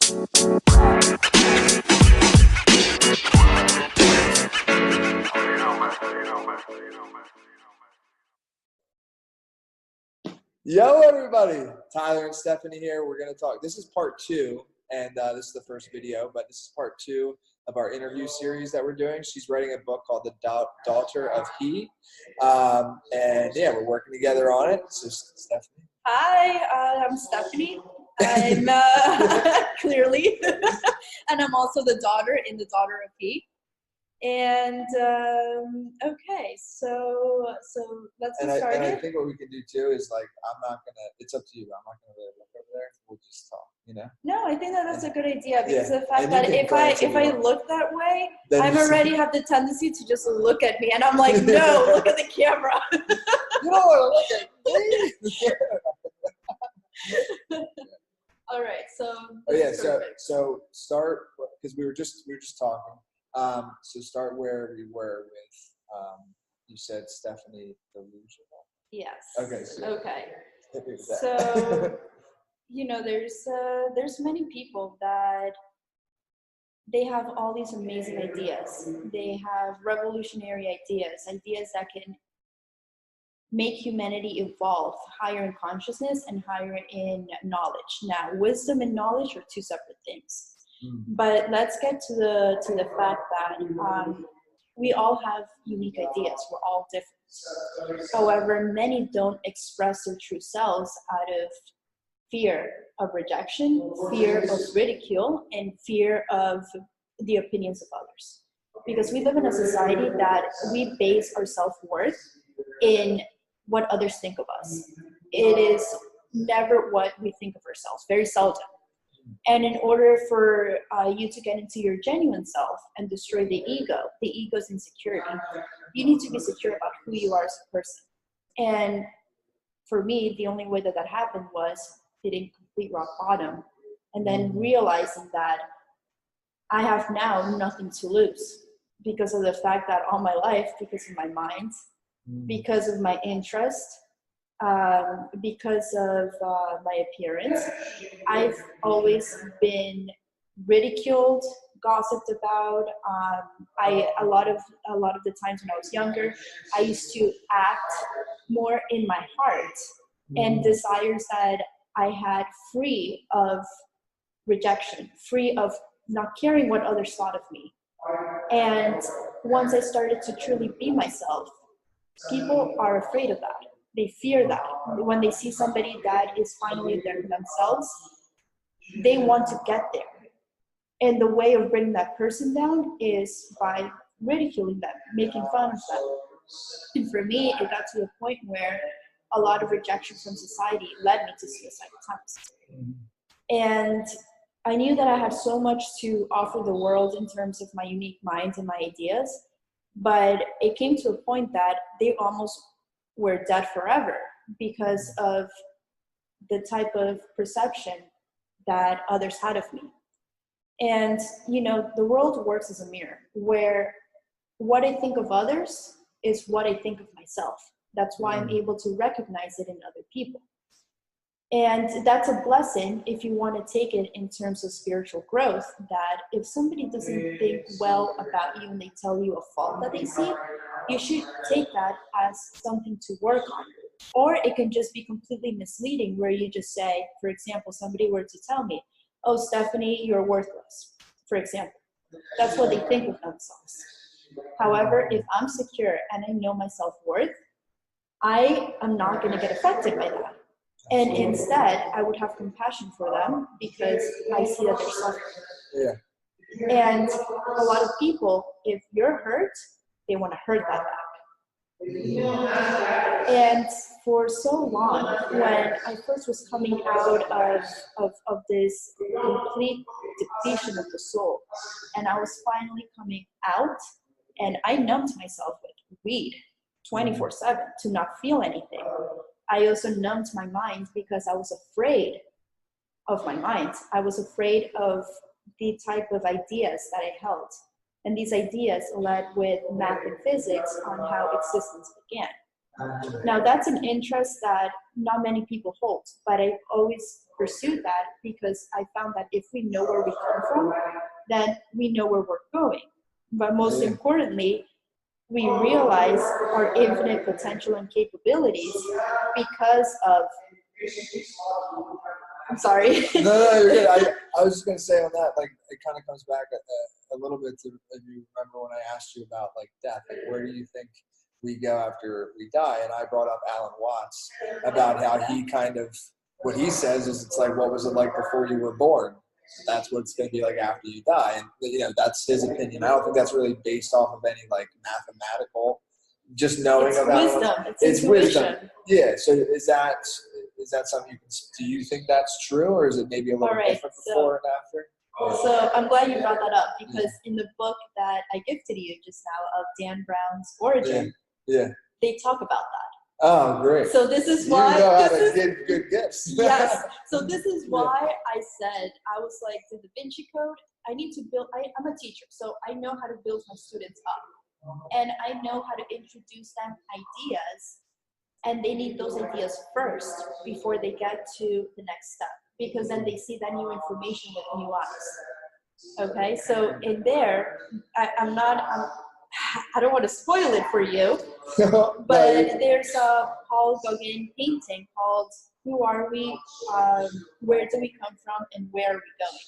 Yo, everybody! Tyler and Stephanie here. We're going to talk. This is part 2, and this is the first video, but this is part 2 of our interview series that we're doing. She's writing a book called The Daughter of He. And yeah, we're working together on it. So, Stephanie. Hi, I'm Stephanie. I'm clearly, and I'm also the daughter in The Daughter of He. And okay, so let's get started. And I think what we can do too is it's up to you. I'm not gonna really look over there. We'll just talk, you know? No, I think that's a good idea because the fact that if I look that way, I'm already have the tendency to just look at me, and I'm like, no, look at the camera. You don't want to look at me. All right, so. So start because we were just talking. So start where we were with, you said Stephanie Delusional. Yes. Okay. So, you know, there's many people that they have all these amazing ideas. They have revolutionary ideas that can make humanity evolve higher in consciousness and higher in knowledge. Now, wisdom and knowledge are two separate things. But let's get to the fact that we all have unique ideas. We're all different. However, many don't express their true selves out of fear of rejection, fear of ridicule, and fear of the opinions of others. Because we live in a society that we base our self-worth in what others think of us. It is never what we think of ourselves, very seldom. And in order for you to get into your genuine self and destroy the ego's insecurity, you need to be secure about who you are as a person. And for me, the only way that happened was hitting complete rock bottom and then realizing that I have now nothing to lose because of the fact that all my life, because of my mind, because of my interest, because of my appearance, I've always been ridiculed, gossiped about. A lot of the times when I was younger, I used to act more in my heart and desires that I had free of rejection, free of not caring what others thought of me. And once I started to truly be myself, people are afraid of that. They fear that. When they see somebody that is finally themselves, they want to get there. And the way of bringing that person down is by ridiculing them, making fun of them. And for me, it got to the point where a lot of rejection from society led me to suicide attempts. And I knew that I had so much to offer the world in terms of my unique mind and my ideas, but it came to a point that they almost were dead forever because of the type of perception that others had of me. And, you know, the world works as a mirror where what I think of others is what I think of myself. That's why I'm able to recognize it in other people. And that's a blessing if you want to take it in terms of spiritual growth, that if somebody doesn't think well about you and they tell you a fault that they see, you should take that as something to work on. Or it can just be completely misleading where you just say, for example, somebody were to tell me, oh, Stephanie, you're worthless, for example. That's what they think of themselves. However, if I'm secure and I know my self-worth, I am not going to get affected by that. And instead, I would have compassion for them because I see that they're suffering. Yeah. And a lot of people, if you're hurt, they want to hurt that back. And for so long, when I first was coming out of this complete depletion of the soul, and I was finally coming out, and I numbed myself with weed 24/7 to not feel anything. I also numbed my mind because I was afraid of my mind. I was afraid of the type of ideas that I held. And these ideas led with math and physics on how existence began. Now that's an interest that not many people hold, but I always pursued that because I found that if we know where we come from, then we know where we're going. But most importantly, we realize our infinite potential and capabilities because of, I'm sorry. No, you're good. I was just going to say on that, like, it kind of comes back a little bit to, if you remember when I asked you about, like, death, like, where do you think we go after we die? And I brought up Alan Watts about how he kind of, what he says is it's like, what was it like before you were born? That's what it's going to be like after you die. And, you know, that's his opinion. I don't think that's really based off of any, like, mathematical, just knowing It's about wisdom. It's intuition. wisdom. Yeah. So is that something you can, do you think that's true, or is it maybe a little different before and after? So I'm glad you brought that up, because in the book that I gifted you just now of Dan Brown's Origin, they talk about that. Oh, great. So this is why. You know how to give good gifts. Yes. So this is why I said, I was like, the Da Vinci Code, I need to build, I'm a teacher, so I know how to build my students up. And I know how to introduce them ideas, and they need those ideas first before they get to the next step, because then they see that new information with new eyes. Okay, so in there, I don't want to spoil it for you, but there's a Paul Gauguin painting called "Who Are We? Where Do We Come From? And Where Are We Going?"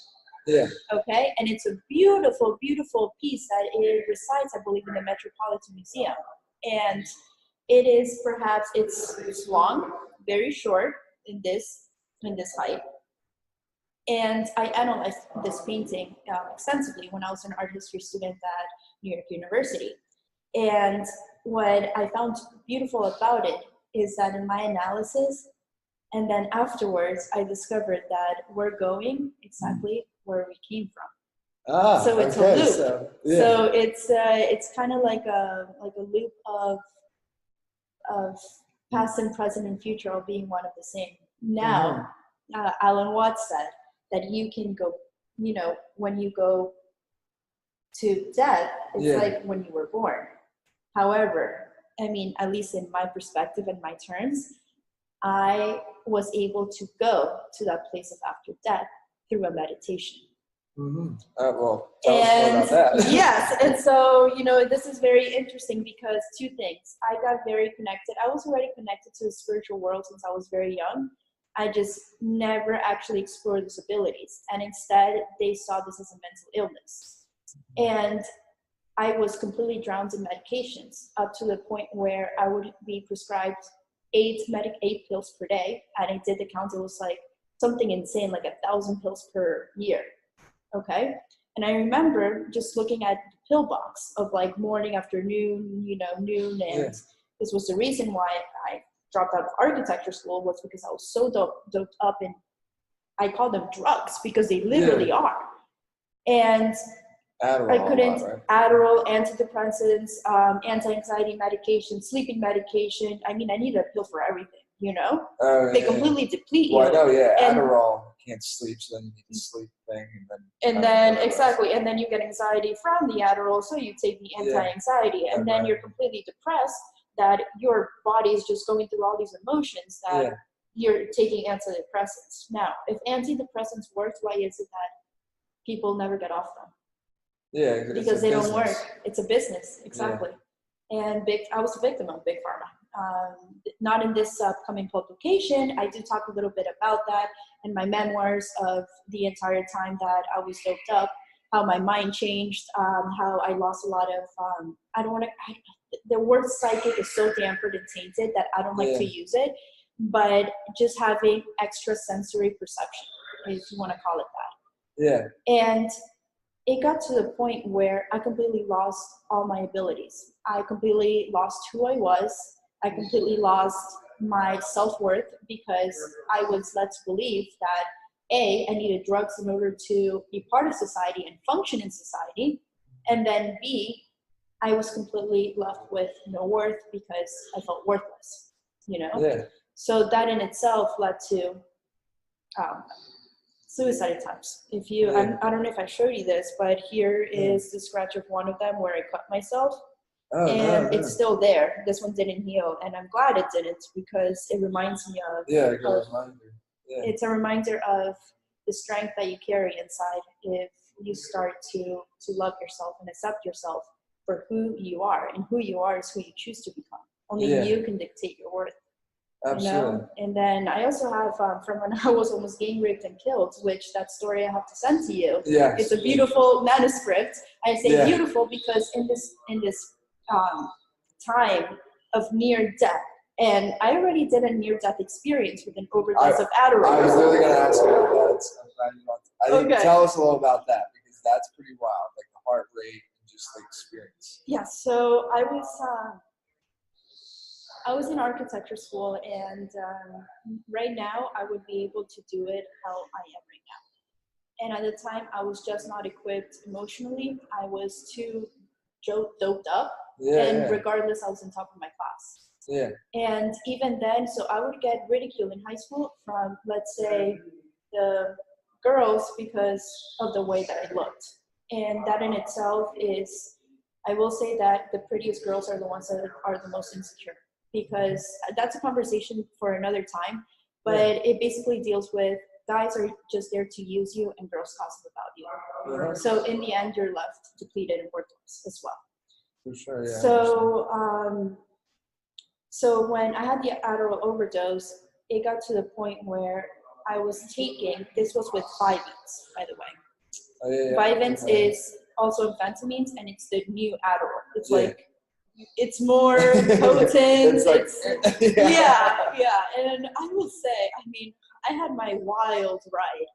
Yeah. Okay, and it's a beautiful, beautiful piece that it resides, I believe, in the Metropolitan Museum, and it is perhaps it's long, very short in this height. And I analyzed this painting extensively when I was an art history student at New York University. And what I found beautiful about it is that in my analysis, and then afterwards, I discovered that we're going exactly where we came from. So it's a loop. So it's kind of like a loop of past and present and future all being one of the same. Now, Alan Watts said that you can go, you know, when you go to death, it's like when you were born. However, I mean, at least in my perspective and my terms, I was able to go to that place of after death through a meditation. Well, tell us more about that. Yes, and so, you know, this is very interesting because two things. I got very connected. I was already connected to the spiritual world since I was very young. I just never actually explored those abilities. And instead, they saw this as a mental illness. And I was completely drowned in medications up to the point where I would be prescribed 8 pills per day. And I did the count. It was like something insane, like 1,000 pills per year. Okay. And I remember just looking at the pill box of like morning, afternoon, you know, noon. And this was the reason why I dropped out of architecture school, was because I was so doped up in, I call them drugs because they literally are. And Adderall, I couldn't, Adderall, antidepressants, anti-anxiety medication, sleeping medication. I mean, I needed a pill for everything, you know? They completely deplete you. Well, I know, Adderall can't sleep, so then you need the sleep thing. And then exactly, and then you get anxiety from the Adderall, so you take the anti-anxiety, and then you're completely depressed that your body is just going through all these emotions that you're taking antidepressants. Now, if antidepressants worked, why is it that people never get off them? Yeah, because they don't work. It's a business, exactly. And I was a victim of Big Pharma. Not in this upcoming publication. I do talk a little bit about that in my memoirs of the entire time that I was doped up, how my mind changed, how I lost a lot of, the word psychic is so dampened and tainted that I don't like to use it, but just having extrasensory perception, if you want to call it that. Yeah. And it got to the point where I completely lost all my abilities. I completely lost who I was. I completely lost my self-worth because I was led to believe that A, I needed drugs in order to be part of society and function in society. And then B, I was completely left with no worth because I felt worthless, you know? Yeah. So that in itself led to suicide attempts. If you, I don't know if I showed you this, but here is the scratch of one of them where I cut myself. Oh, and no. it's still there. This one didn't heal, and I'm glad it didn't, because it reminds me of Yeah, good reminder. Yeah. it's a reminder of the strength that you carry inside if you start to love yourself and accept yourself for who you are, and who you are is who you choose to become. Only you can dictate your worth. Absolutely. You know? And then I also have from when I was almost gang raped and killed, which that story I have to send to you. Yeah. It's a beautiful manuscript. I say beautiful because in this time of near death, and I already did a near death experience with an overdose of Adderall. I was literally going to ask you about that. I'm glad you want to. I think tell us a little about that, because that's pretty wild, like the heart rate and just the experience. Yeah. So I was in architecture school, and right now I would be able to do it how I am right now. And at the time, I was just not equipped emotionally. I was too doped up, and regardless, I was on top of my class. Yeah. And even then, so I would get ridiculed in high school from, let's say, the girls because of the way that I looked. And that in itself is, I will say that the prettiest girls are the ones that are the most insecure, because that's a conversation for another time, but it basically deals with guys are just there to use you and girls gossip about you. So in the end, you're left depleted and worthless as well. For sure, yeah. So when I had the Adderall overdose, it got to the point where I was taking, this was with Vyvanse, by the way. Vyvanse is also amphetamines, and it's the new Adderall. It's like, it's more potent. It's like, And I will say, I mean, I had my wild ride,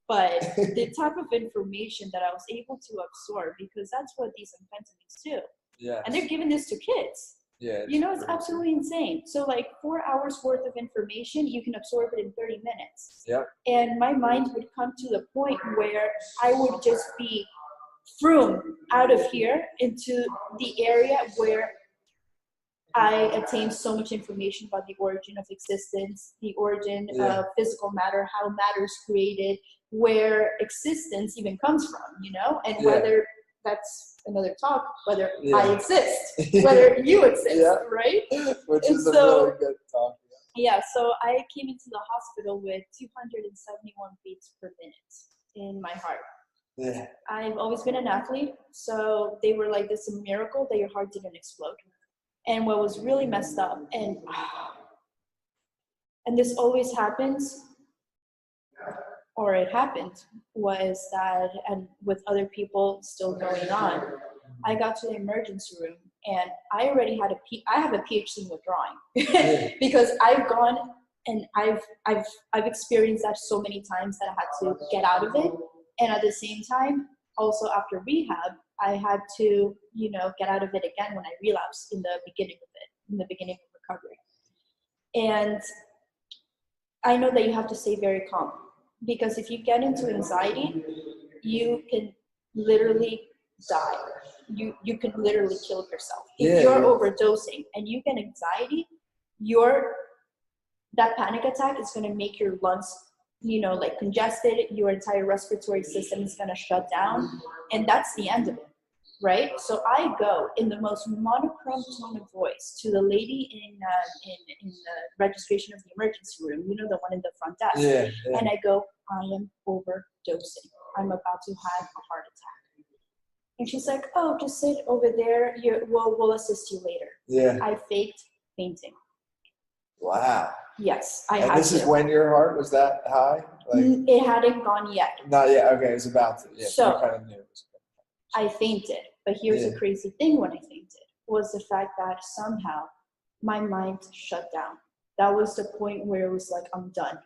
but the type of information that I was able to absorb, because that's what these amphetamines do. Yeah. And they're giving this to kids. Yeah. You know, it's absolutely insane. So like 4 hours worth of information, you can absorb it in 30 minutes. Yeah. And my mind would come to the point where I would just be out of here into the area where I attained so much information about the origin of existence, the origin of physical matter, how matter is created, where existence even comes from, you know, and whether that's another talk, whether I exist, whether you exist, right? Which is a really good talk. Yeah, so I came into the hospital with 271 beats per minute in my heart. Yeah. I've always been an athlete, so they were like, this is a miracle that your heart didn't explode. And what was really messed up, and this always happens, or it happened, was that, and with other people still going on, I got to the emergency room, and I already had I have a PhD in withdrawing because I've gone and I've experienced that so many times that I had to get out of it. And at the same time, also after rehab, I had to, you know, get out of it again when I relapsed in the beginning of recovery. And I know that you have to stay very calm, because if you get into anxiety, you can literally die. You can literally kill yourself. If you're overdosing and you get anxiety, that panic attack is going to make your lungs, you know, like congested. Your entire respiratory system is going to shut down, and that's the end of it, right? So I go in the most monochrome tone of voice to the lady in the registration of the emergency room, you know, the one in the front desk, and I go, I am overdosing. I'm about to have a heart attack. And she's like, oh, just sit over there. We'll assist you later. Yeah. I faked fainting. Wow. Yes, I had to. And this is when your heart was that high? Like, it hadn't gone yet. Not yet. Okay, it was about to. Yeah, so you kind of knew it was I fainted. But here's the crazy thing when I fainted, was the fact that somehow my mind shut down. That was the point where it was like, I'm done.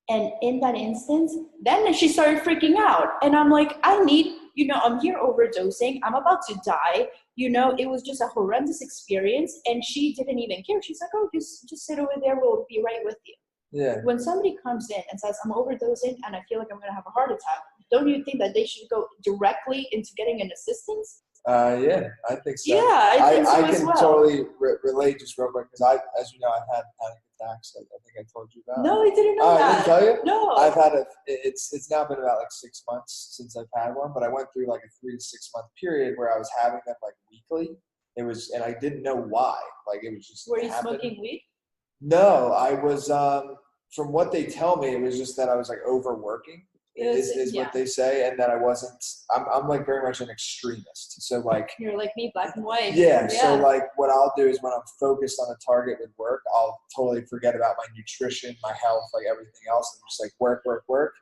And in that instance, then she started freaking out. And I'm like, I'm here overdosing. I'm about to die. You know, it was just a horrendous experience. And she didn't even care. She's like, oh, just sit over there. We'll be right with you. Yeah. When somebody comes in and says, I'm overdosing and I feel like I'm going to have a heart attack, don't you think that they should go directly into getting an assistance? Yeah, I think so. Yeah, I think so I as can well. totally relate just real quick, because as you know, I've had panic attacks. I think I told you about. No, I didn't know that. I didn't tell you? No. I've had it's now been about like 6 months since I've had one, but I went through like a 3 to 6 month period where I was having them like weekly. It was, and I didn't know why. Like it was just. Were you happened. smoking weed? No, I was. From what they tell me, it was just that I was like overworking. Is what they say, and that I wasn't. I'm like very much an extremist. So like. You're like me, black and white. Yeah. So like, what I'll do is when I'm focused on a target with work, I'll totally forget about my nutrition, my health, like everything else, and just like work, work, work.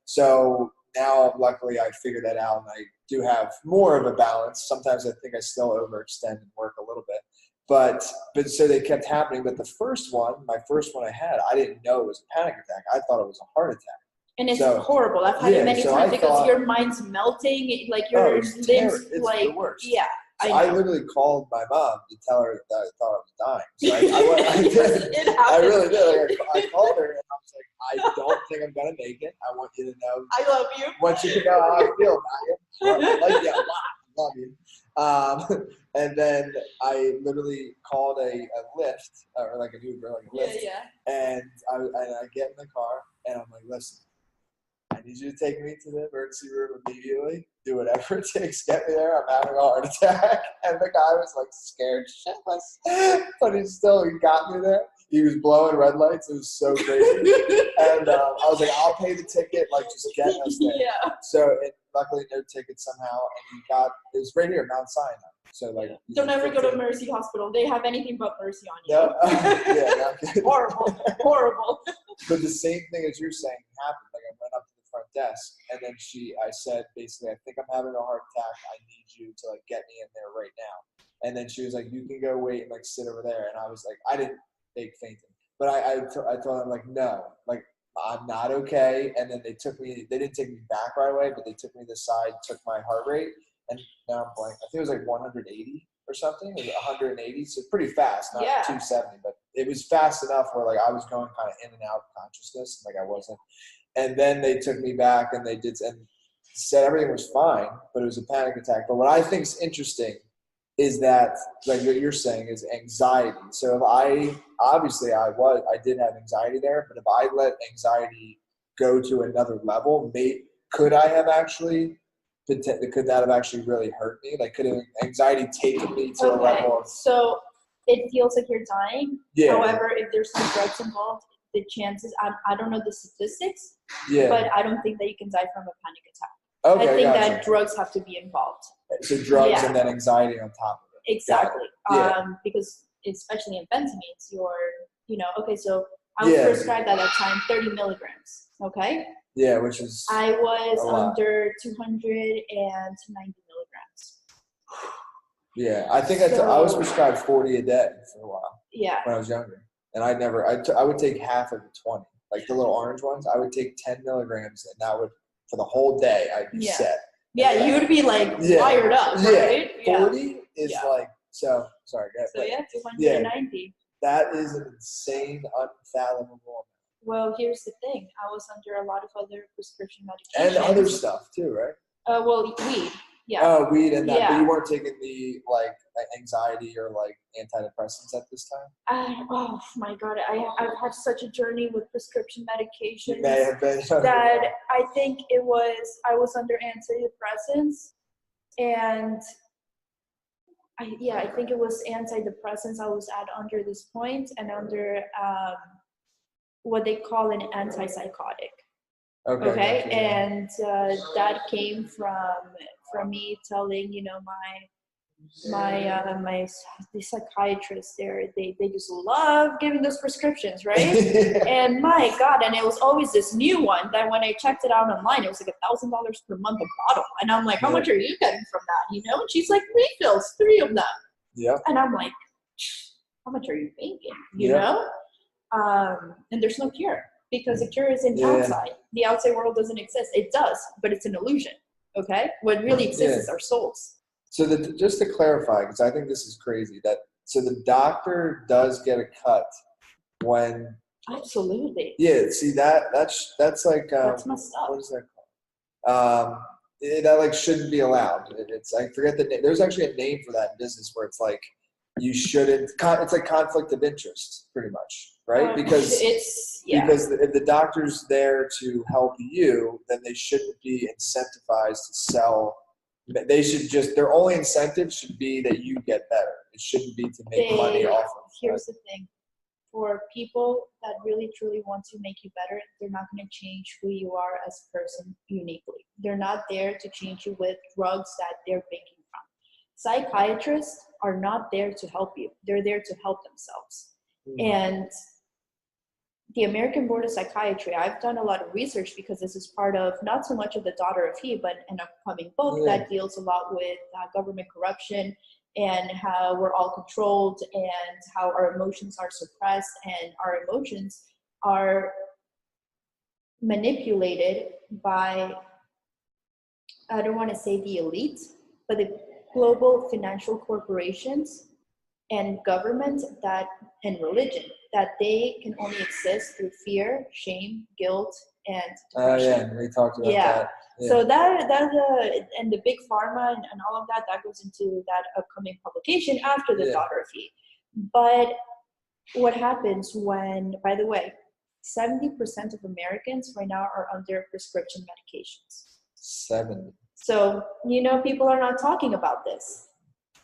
So now, luckily, I figured that out, and I do have more of a balance. Sometimes I think I still overextend and work a little bit, but so they kept happening. But the first one, my first one I had, I didn't know it was a panic attack. I thought it was a heart attack. And it's horrible. I've had it many times because your mind's melting, like your limbs, like, yeah. I literally called my mom to tell her that I thought I was dying. So I did. I really did. Like, I called her and I was like, I don't think I'm gonna make it. I want you to know. I love you. I want you to know how I feel about you. I like you a lot. I love you. And then I literally called a Lyft, or like an Uber, like a Lyft. Yeah. And I get in the car and I'm like, listen, I need you to take me to the emergency room immediately. Do whatever it takes. Get me there. I'm having a heart attack. And the guy was like scared shitless. But he got me there. He was blowing red lights. It was so crazy. And I was like, I'll pay the ticket. Like, just get us there. Yeah. So luckily, no ticket somehow. And it was right here at Mount Sinai. So like, don't ever go to Mercy Hospital. They have anything but mercy on you. No? Yeah. Horrible. But the same thing as you're saying happened. Like I went up to the front desk, and then I said basically, I think I'm having a heart attack. I need you to like get me in there right now. And then she was like, you can go wait and like sit over there. And I was like, I didn't fake fainting, but I told them like, no, like I'm not okay. And then they didn't take me back right away, but they took me to the side, took my heart rate, and now I'm blank. I think it was like 180 or something. It was 180, so pretty fast, not 270, but it was fast enough where like I was going kind of in and out of consciousness, like I wasn't. And then they took me back and they said everything was fine, but it was a panic attack. But what I think is interesting is that, like what you're saying, is anxiety. So if I did have anxiety there, but if I let anxiety go to another level, could that have actually really hurt me? Like, could anxiety taken me to a level of... So it feels like you're dying. Yeah. However, if there's some drugs involved, the chances, I don't know the statistics, yeah, but I don't think that you can die from a panic attack. Okay, I think that drugs have to be involved. So drugs and then anxiety on top of it. Exactly. Because especially amphetamines, so I was prescribed at that time 30 milligrams. Okay. Yeah, which is I was under 290 milligrams. Yeah, I think I was prescribed 40 a day for a while. Yeah. When I was younger, and I would take half of the 20, like the little orange ones. I would take 10 milligrams, and that would, for the whole day, I'd be set. Yeah, you would be like wired up, right? Yeah. 40 is like, so sorry, go ahead. So 290. That is an insane, unfathomable amount. Well, here's the thing. I was under a lot of other prescription medications. And other stuff too, right? Well, weed. Yeah. Oh, weed and that. But you weren't taking the like anxiety or like antidepressants at this time? Oh my God. I've had such a journey with prescription medications. You may have been. That I think I was under antidepressants, and I think it was antidepressants I was under this point, and under what they call an antipsychotic. Okay. Gotcha. And that came from me telling, the psychiatrist there, they just love giving those prescriptions, right? And my God, and it was always this new one that when I checked it out online, it was like $1,000 per month a bottle. And I'm like, how much are you getting from that? And she's like, refills, 3 of them. Yeah. And I'm like, how much are you making? You know? And there's no cure, because the cure is in outside. The outside world doesn't exist. It does, but it's an illusion. Okay? What really exists is our souls. So just to clarify, because I think this is crazy, so the doctor does get a cut when... Absolutely. Yeah, see, that's like... that's messed up. What is that called? That like shouldn't be allowed. I forget the name. There's actually a name for that in business where it's like, you shouldn't... It's like conflict of interest, pretty much, right? Because if the doctor's there to help you, then they shouldn't be incentivized to sell They should just, their only incentive should be that you get better. It shouldn't be to make money off of. Here's the thing. For people that really truly want to make you better, they're not going to change who you are as a person uniquely. They're not there to change you with drugs that they're banking from. Psychiatrists are not there to help you. They're there to help themselves. And the American Board of Psychiatry, I've done a lot of research because this is part of not so much of The Daughter of He, but an upcoming book that deals a lot with government corruption and how we're all controlled and how our emotions are suppressed and our emotions are manipulated by, I don't want to say the elite, but the global financial corporations and government and religion, that they can only exist through fear, shame, guilt, and depression. We talked about that. Yeah. So that and the big pharma and all of that goes into that upcoming publication after The Daughter of He. But what happens when, by the way, 70% of Americans right now are under prescription medications. 70. So, people are not talking about this.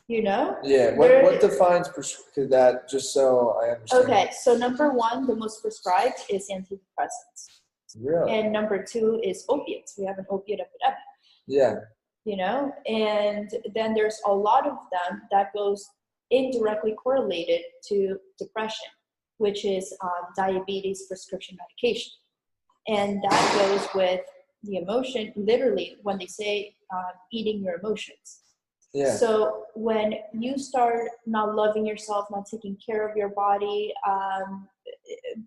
Yeah. What defines that, just so I understand? Okay, so number one, the most prescribed is antidepressants. Really? And number two is opiates. We have an opiate epidemic. Yeah. And then there's a lot of them that goes indirectly correlated to depression, which is diabetes prescription medication. And that goes with the emotion, literally, when they say eating your emotions. Yeah. So when you start not loving yourself, not taking care of your body,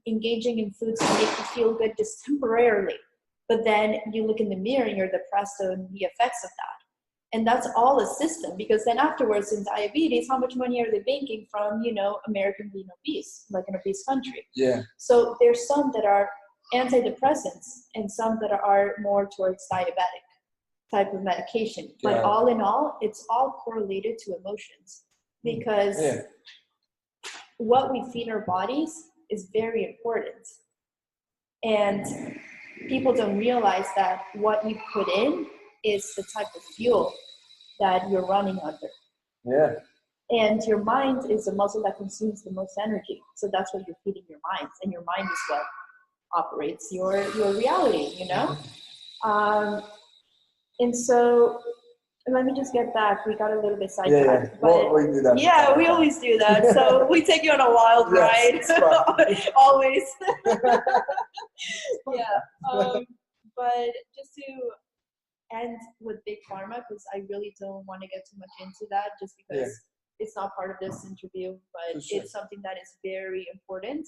engaging in foods that make you feel good just temporarily, but then you look in the mirror and you're depressed on the effects of that. And that's all a system, because then afterwards in diabetes, how much money are they banking from, American being obese, like an obese country? Yeah. So there's some that are antidepressants and some that are more towards diabetic type of medication. But all in all, it's all correlated to emotions, because what we feed our bodies is very important. And people don't realize that what you put in is the type of fuel that you're running under. Yeah. And your mind is the muscle that consumes the most energy. So that's what you're feeding your mind. And your mind is what operates your reality, And so let me just get back. We got a little bit sidetracked. Yeah. Well, we do that. Yeah, we always do that. So we take you on a wild ride. Always. But just to end with Big Pharma, because I really don't want to get too much into that, just because it's not part of this interview, but it's something that is very important,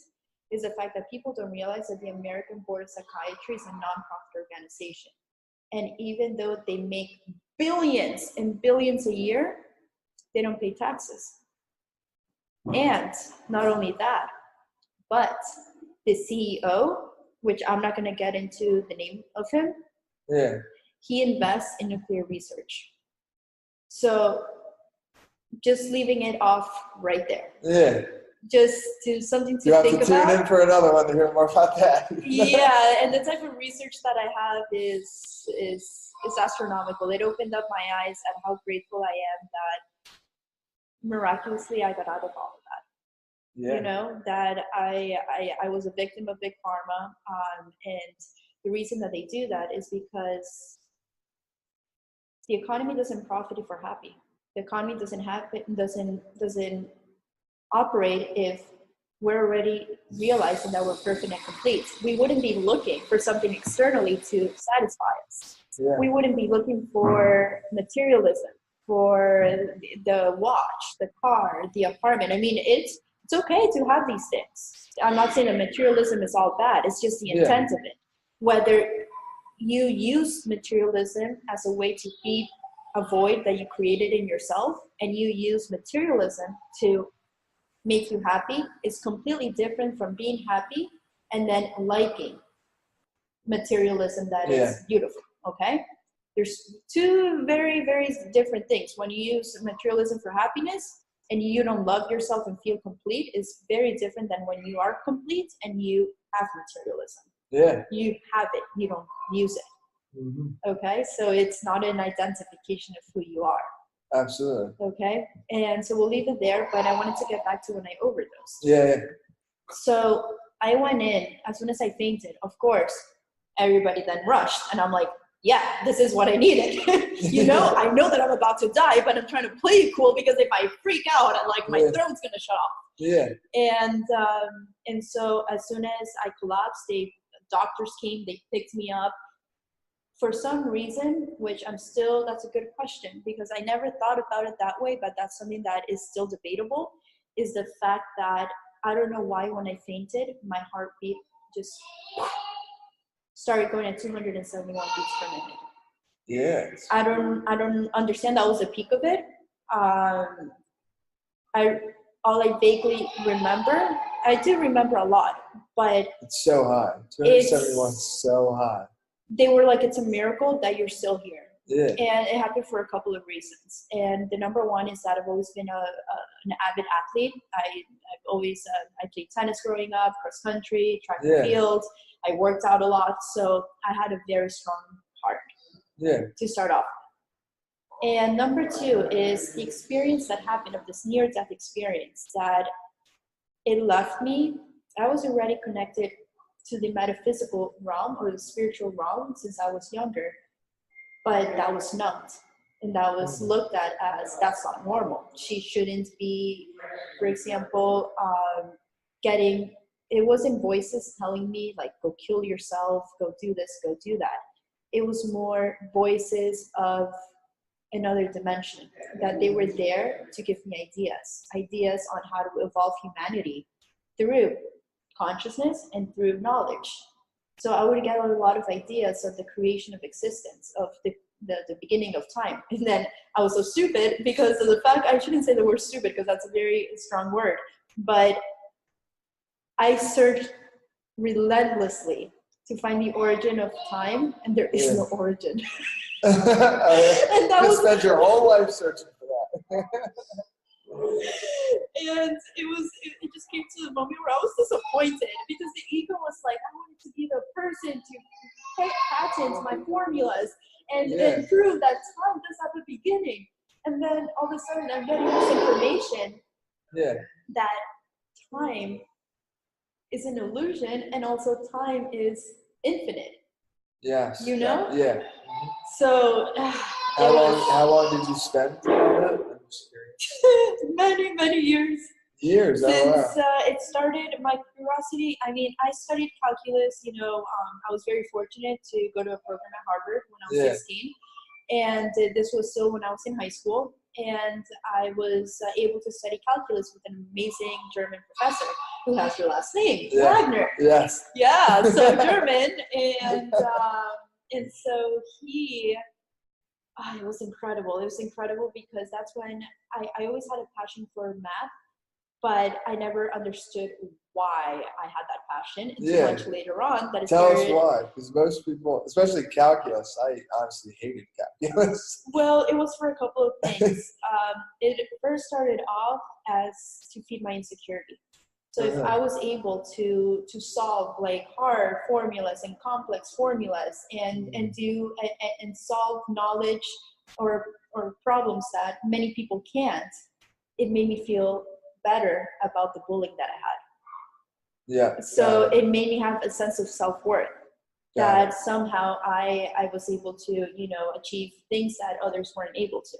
is the fact that people don't realize that the American Board of Psychiatry is a nonprofit organization. And even though they make billions and billions a year, they don't pay taxes. And not only that, but the CEO, which I'm not going to get into the name of him, he invests in nuclear research. So just leaving it off right there. Yeah. Just to something to think about. You have to tune in for another one to hear more about that. And the type of research that I have is astronomical. It opened up my eyes at how grateful I am that miraculously I got out of all of that. That I was a victim of Big Pharma, and the reason that they do that is because the economy doesn't profit if we're happy. The economy doesn't operate if we're already realizing that we're perfect and complete. We wouldn't be looking for something externally to satisfy us. Yeah. We wouldn't be looking for materialism, for the watch, the car, the apartment. I mean, it's okay to have these things. I'm not saying that materialism is all bad. It's just the intent of it. Whether you use materialism as a way to feed a void that you created in yourself, and you use materialism to make you happy, is completely different from being happy and then liking materialism that is beautiful. Okay? There's two very, very different things. When you use materialism for happiness and you don't love yourself and feel complete, is very different than when you are complete and you have materialism. Yeah. You have it, you don't use it. Okay, so it's not an identification of who you are. Absolutely. Okay, and so we'll leave it there, but I wanted to get back to when I overdosed. Yeah. So I went in, as soon as I fainted, of course, everybody then rushed, and I'm like, yeah, this is what I needed. I know that I'm about to die, but I'm trying to play it cool, because if I freak out, like my throat's gonna shut off. Yeah. And so as soon as I collapsed, doctors came, they picked me up. For some reason, which that's a good question, because I never thought about it that way, but that's something that is still debatable, is the fact that I don't know why when I fainted, my heartbeat just started going at 271 beats per minute. Yes. I don't understand. That was the peak of it. All I vaguely remember, I do remember a lot, but it's so high. 271 is so high. They were like, it's a miracle that you're still here. Yeah. And it happened for a couple of reasons. And the number one is that I've always been an avid athlete. I've always I played tennis growing up, cross country, track and field. I worked out a lot, so I had a very strong heart. Yeah. To start off. And number two is the experience that happened of this near-death experience, that it left me. I was already connected to the metaphysical realm or the spiritual realm since I was younger, but that was numbed, and that was looked at as, that's not normal. She shouldn't be, for example, it wasn't voices telling me like, go kill yourself, go do this, go do that. It was more voices of another dimension, that they were there to give me ideas on how to evolve humanity through consciousness and through knowledge. So I would get a lot of ideas of the creation of existence, of the beginning of time. And then I was so stupid because of the fact, I shouldn't say the word stupid because that's a very strong word, but I searched relentlessly to find the origin of time, and there is no origin. And that was spent your whole life searching for that. And it just came to the moment where I was disappointed, because the ego was like, I wanted to be the person to patent my formulas and prove that time does have a beginning. And then all of a sudden I'm getting this information that time is an illusion, and also time is infinite. Yes. Yeah. Yeah. So how long did you spend on that? I'm just curious. many years. Since it started, my curiosity, I mean, I studied calculus, I was very fortunate to go to a program at Harvard when I was 16. And this was still when I was in high school. And I was able to study calculus with an amazing German professor who has your last name, Wagner. Yes. Yeah, so German. And so it was incredible. It was incredible because that's when I always had a passion for math, but I never understood why I had that passion until much later on. Tell us why, because most people, especially calculus, I honestly hated calculus. Well, it was for a couple of things. It first started off as to feed my insecurity. So if I was able to solve like hard formulas and complex formulas and solve knowledge or problems that many people can't, it made me feel better about the bullying that I had. Yeah. So it made me have a sense of self-worth, that somehow I was able to, achieve things that others weren't able to.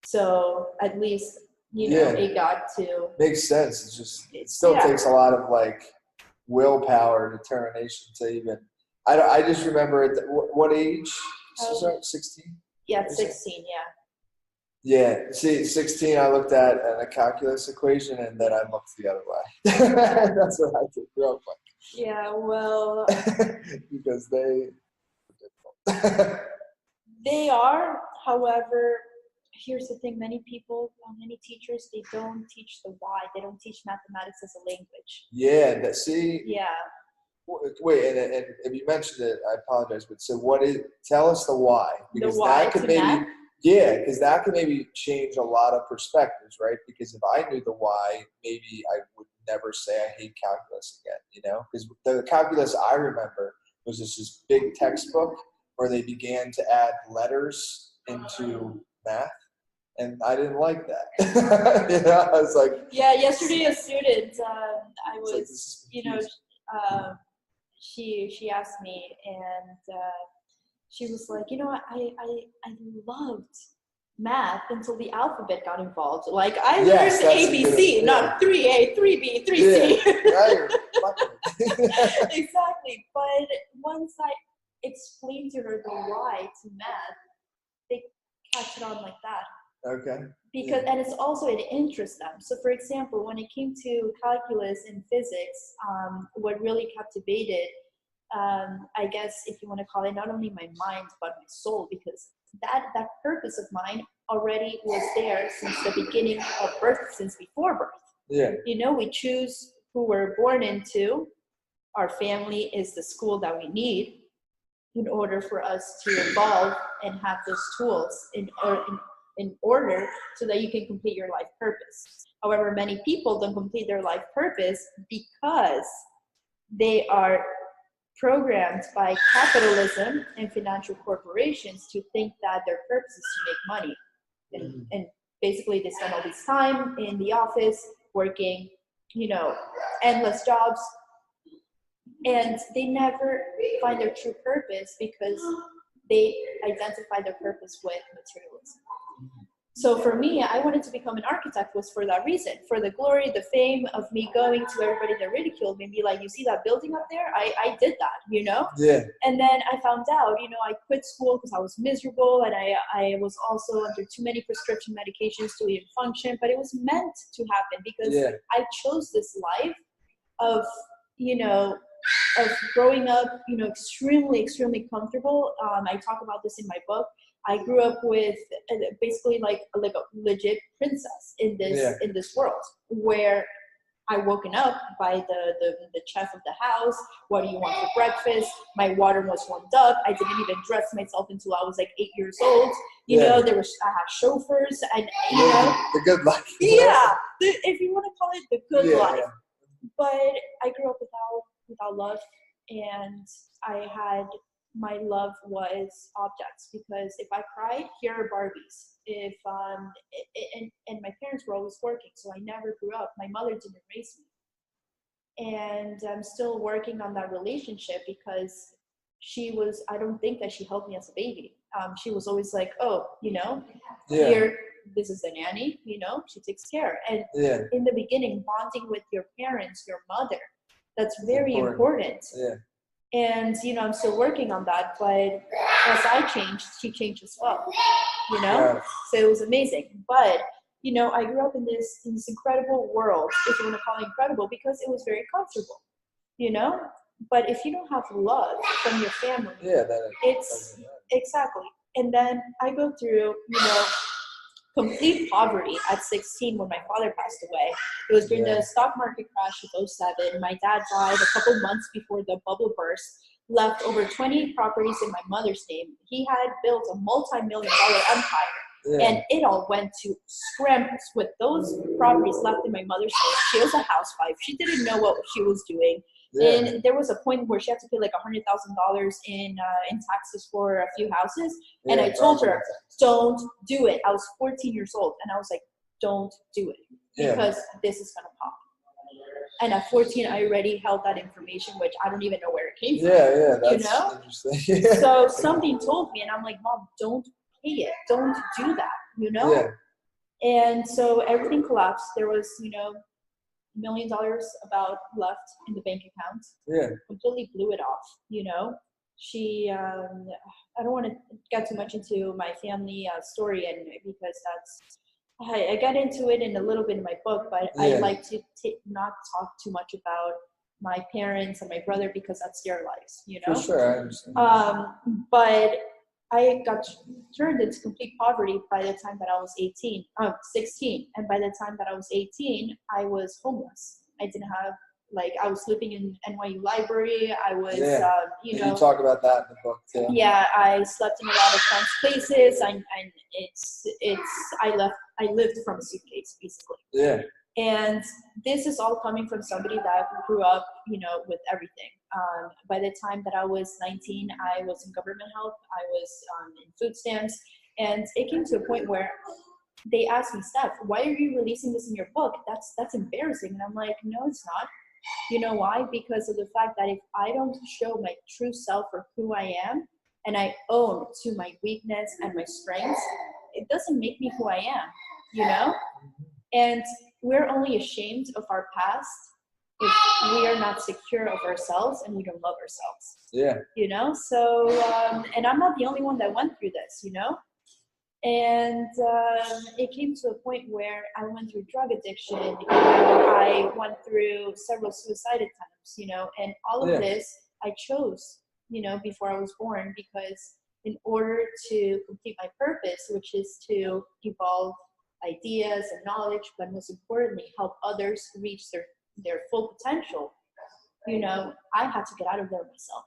So at least, it got to. Makes sense. It still takes a lot of like willpower, determination to even. I just remember at what age? 16. Yeah, 16. Yeah. Yeah, see, 16, I looked at a calculus equation, and then I looked the other way. That's what I did grow up like. Yeah, well. Because they they are, however, here's the thing, many teachers, they don't teach the why. They don't teach mathematics as a language. Yeah, Yeah. Wait, and if you mentioned it, I apologize, but so tell us the why. Because the why that could to maybe math? Yeah, because that could maybe change a lot of perspectives, right? Because if I knew the why, maybe I would never say I hate calculus again, Because the calculus I remember was just this big textbook, where they began to add letters into math. And I didn't like that. You know, I was like, yeah, yesterday a student, I was, like, you know, she asked me, and she was like, you know, I loved math until the alphabet got involved. Like, I learned ABC, not 3A, 3B, 3C. Exactly. But once I explained to her the why to math, they catch it on like that. Okay. Because and it's also, it interests them. So for example, when it came to calculus and physics, what really captivated, I guess if you want to call it, not only my mind but my soul, because that purpose of mine already was there since the beginning of birth, since before birth. Yeah. You know, we choose who we're born into. Our family is the school that we need in order for us to evolve and have those tools in order so that you can complete your life purpose. However, many people don't complete their life purpose because they are programmed by capitalism and financial corporations to think that their purpose is to make money. And basically they spend all this time in the office working, you know, endless jobs, and they never find their true purpose because they identify their purpose with materialism. So for me, I wanted to become an architect was for that reason, for the glory, the fame of me going to everybody that ridiculed me and be like, you see that building up there? I did that, you know? Yeah. And then I found out, you know, I quit school because I was miserable, and I was also under too many prescription medications to even function, but it was meant to happen because I chose this life of, you know, of growing up, you know, extremely, extremely comfortable. I talk about this in my book. I grew up with basically like a legit princess in this world, where I woken up by the chef of the house. What do you want for breakfast? My water was warmed up. I didn't even dress myself until I was like 8 years old. You know, I had chauffeurs, and you know, the good life. Yeah, if you want to call it the good life. Yeah. But I grew up without love, and my love was objects, because if I cried, here are Barbies. If and my parents were always working, so I never grew up. My mother didn't raise me, and I'm still working on that relationship because I don't think that she helped me as a baby. She was always like, oh, you know, here, this is the nanny, you know, she takes care. And in the beginning, bonding with your parents, your mother, that's very important. Yeah. And, you know, I'm still working on that, but as I changed, she changed as well, you know? Yeah. So it was amazing. But, you know, I grew up in this incredible world, if you want to call it incredible, because it was very comfortable, you know? But if you don't have love from your family, it's exactly. And then I go through, you know, complete poverty at 16 when my father passed away. It was during the stock market crash of 2007. My dad died a couple months before the bubble burst, left over 20 properties in my mother's name. He had built a multi-million-dollar empire, and it all went to scrambles with those properties left in my mother's name. She was a housewife. She didn't know what she was doing. Yeah. And there was a point where she had to pay like $100,000 in taxes for a few houses. And I told her, don't do it. I was 14 years old. And I was like, don't do it, because this is going to pop. And at 14, I already held that information, which I don't even know where it came from. Yeah, that's interesting. So something told me, and I'm like, Mom, don't pay it. Don't do that, you know? Yeah. And so everything collapsed. There was, you know, $1 million about left in the bank account. Yeah. Completely blew it off, you know. She, I don't want to get too much into my family story, and because I get into it in a little bit in my book, but I like to not talk too much about my parents and my brother, because that's their lives, you know. For sure, I understand. But I got turned into complete poverty by the time that I was 16. And by the time that I was 18, I was homeless. I didn't have, like, I was sleeping in NYU library. I was, you know. You talk about that in the book too. Yeah, I slept in a lot of friends' places. And I lived from a suitcase, basically. Yeah. And this is all coming from somebody that grew up, you know, with everything. By the time that I was 19, I was in government help. I was in food stamps. And it came to a point where they asked me, Steph, why are you releasing this in your book? That's embarrassing. And I'm like, no, it's not. You know why? Because of the fact that if I don't show my true self or who I am, and I own to my weakness and my strengths, it doesn't make me who I am, you know? And we're only ashamed of our past if we are not secure of ourselves and we don't love ourselves. Yeah. You know? So, and I'm not the only one that went through this, you know? And it came to a point where I went through drug addiction. You know, I went through several suicide attempts, you know, and all of this I chose, you know, before I was born, because in order to complete my purpose, which is to evolve ideas and knowledge, but most importantly, help others reach their full potential, you know, I had to get out of there myself.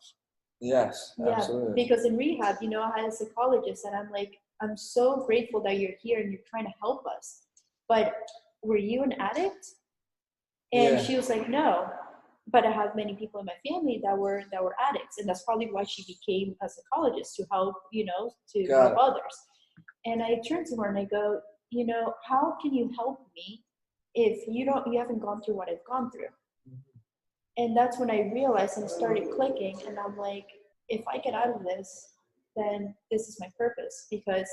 Yes, absolutely. Yeah, because in rehab, you know, I had a psychologist, and I'm like, I'm so grateful that you're here and you're trying to help us. But were you an addict? And she was like, no. But I have many people in my family that were addicts, and that's probably why she became a psychologist, to help, you know, to help others. And I turned to her and I go, you know, how can you help me if you haven't gone through what I've gone through? And that's when I realized, and it started clicking, and I'm like, if I get out of this, then this is my purpose, because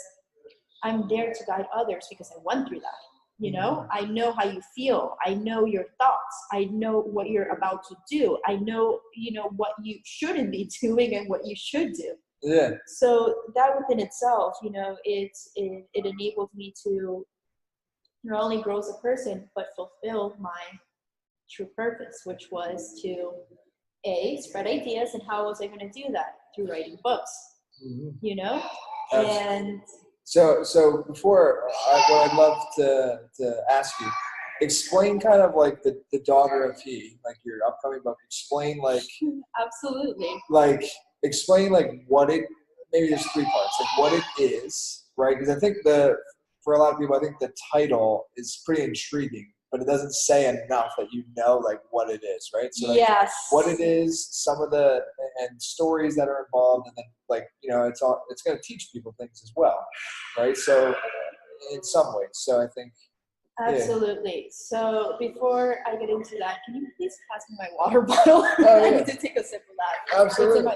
I'm there to guide others, because I went through that. You know, I know how you feel. I know your thoughts. I know what you're about to do. I know, you know, what you shouldn't be doing and what you should do. Yeah. So that within itself, you know, it enabled me to not only grow as a person, but fulfill my true purpose, which was to spread ideas. And how was I going to do that? Through writing books. You know, and so before, what I'd love to ask you, explain kind of like the Daughter of He, like your upcoming book. Explain like absolutely, like explain like what it, maybe there's 3 parts, like what it is, right? Because I think for a lot of people, I think the title is pretty intriguing, but it doesn't say enough that you know like what it is, right? So like what it is, some of the and stories that are involved, and then like, you know, it's going to teach people things as well, right? So in some ways, so I think absolutely. So before I get into that, can you please pass me my water bottle? Oh, I need to take a sip of that. Absolutely. Go into my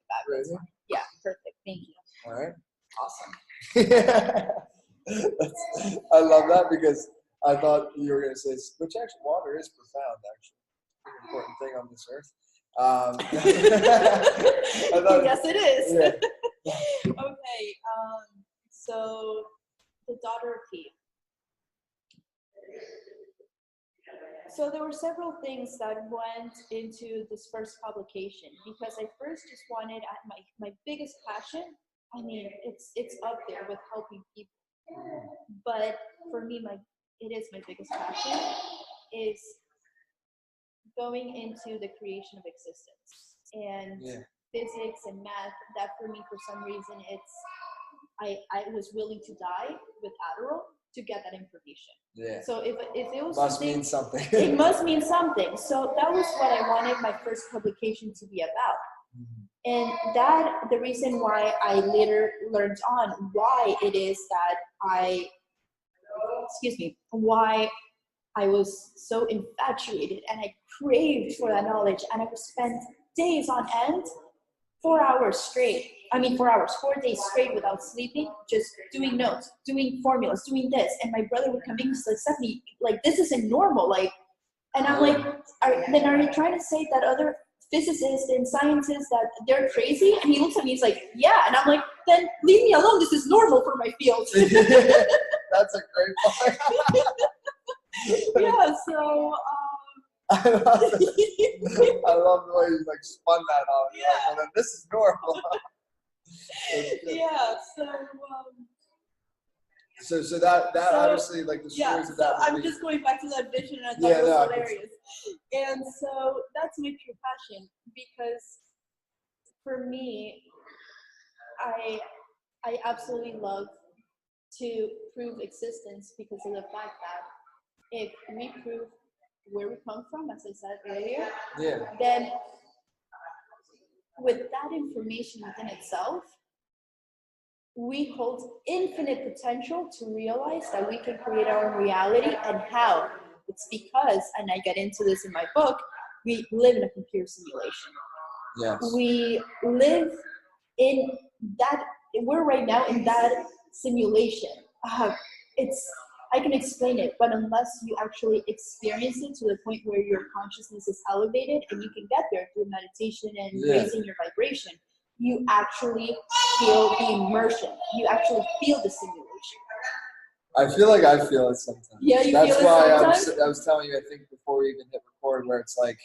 bag. Really? Yeah, perfect. Thank you. All right. Awesome. I love that, because I thought you were going to say, which actually water is profound, actually. An important thing on this earth. Yes, it is. Yeah. Okay. So the Daughter of He. So there were several things that went into this first publication, because I first just wanted, my biggest passion, I mean, it's up there with helping people. But for me, it is my biggest passion, is going into the creation of existence and physics and math. That for me, for some reason, I was willing to die with Adderall to get that information. Yeah. So if it was must mean something. It must mean something. So that was what I wanted my first publication to be about. And the reason why I later learned on why it is that why I was so infatuated and I craved for that knowledge, and I would spend days on end, 4 hours straight. 4 days straight without sleeping, just doing notes, doing formulas, doing this. And my brother would come in and say, Stephanie, like, this isn't normal. Like, and I'm like, are you trying to say that other physicists and scientists that they're crazy? And he looks at me, he's like, yeah. And I'm like, then leave me alone. This is normal for my field. That's a great point. Yeah, so I love the way you like spun that on. Yeah. Like, well, then this is normal. Yeah, so that obviously, like, the stories of that. So I'm just going back to that vision, and I thought it was hilarious. And so that's my true passion, because for me, I absolutely love to prove existence, because of the fact that if we prove where we come from, as I said earlier, then with that information within itself, we hold infinite potential to realize that we can create our own reality. And how? It's because, and I get into this in my book, we live in a computer simulation. Yes. We live in that, we're right now in that simulation. I can explain it, but unless you actually experience it to the point where your consciousness is elevated, and you can get there through meditation and raising your vibration, you actually feel the immersion. You actually feel the simulation. I feel like I feel it sometimes. Yeah, you That's feel it why sometimes? I was telling you, I think before we even hit record, where it's like,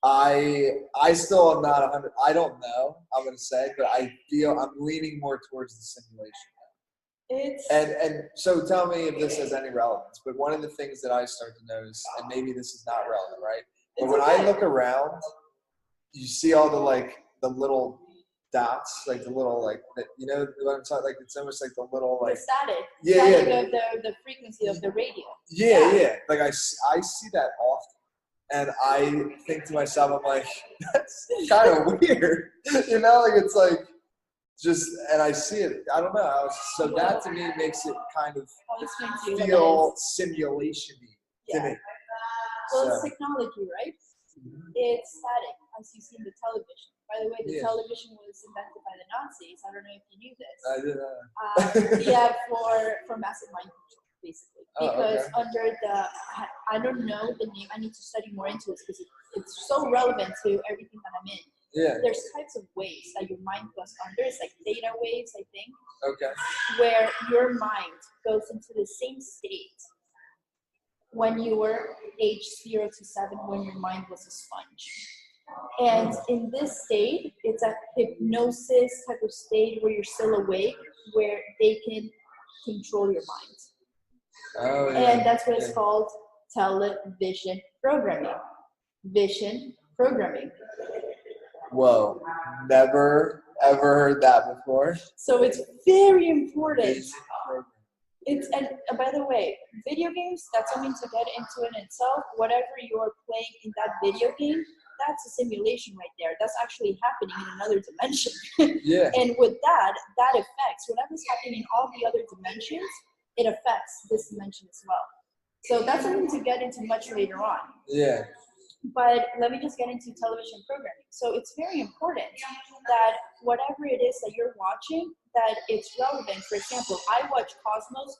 I still am not 100. I don't know, I'm going to say, but I feel I'm leaning more towards the simulation. And so tell me if this has any relevance, but one of the things that I start to notice, and maybe this is not relevant, right? But when I look around, you see all the little dots, like the little, you know what I'm talking, like it's almost like the little, like, the static. Yeah, static of the frequency of the radio. Yeah. Like I see that often. And I think to myself, I'm like, that's kind of weird. You know, like it's like just, and I see it. I don't know. So that to me makes it kind of feel simulation-y to me. Well, it's technology, right? It's static, as you see in the television. By the way, the television was invented by the Nazis. I don't know if you knew this. I did not. For massive mind control, basically. Because under the, I don't know the name. I need to study more into this because it's so relevant to everything that I'm in. Yeah. There's types of waves that your mind goes under. It's like theta waves, I think. Okay. Where your mind goes into the same state when you were age 0 to 7, when your mind was a sponge. And in this state, it's a hypnosis type of state where you're still awake, where they can control your mind. Oh, yeah. And that's what it's called, television programming. Vision programming. Whoa, never ever heard that before. So it's very important. And by the way, video games, that's something to get into in itself. Whatever you're playing in that video game, that's a simulation right there. That's actually happening in another dimension. Yeah. And with that affects whatever's happening in all the other dimensions, it affects this dimension as well. So that's something to get into much later on. Yeah. But let me just get into television programming. So it's very important that whatever it is that you're watching, that it's relevant. For example, I watch Cosmos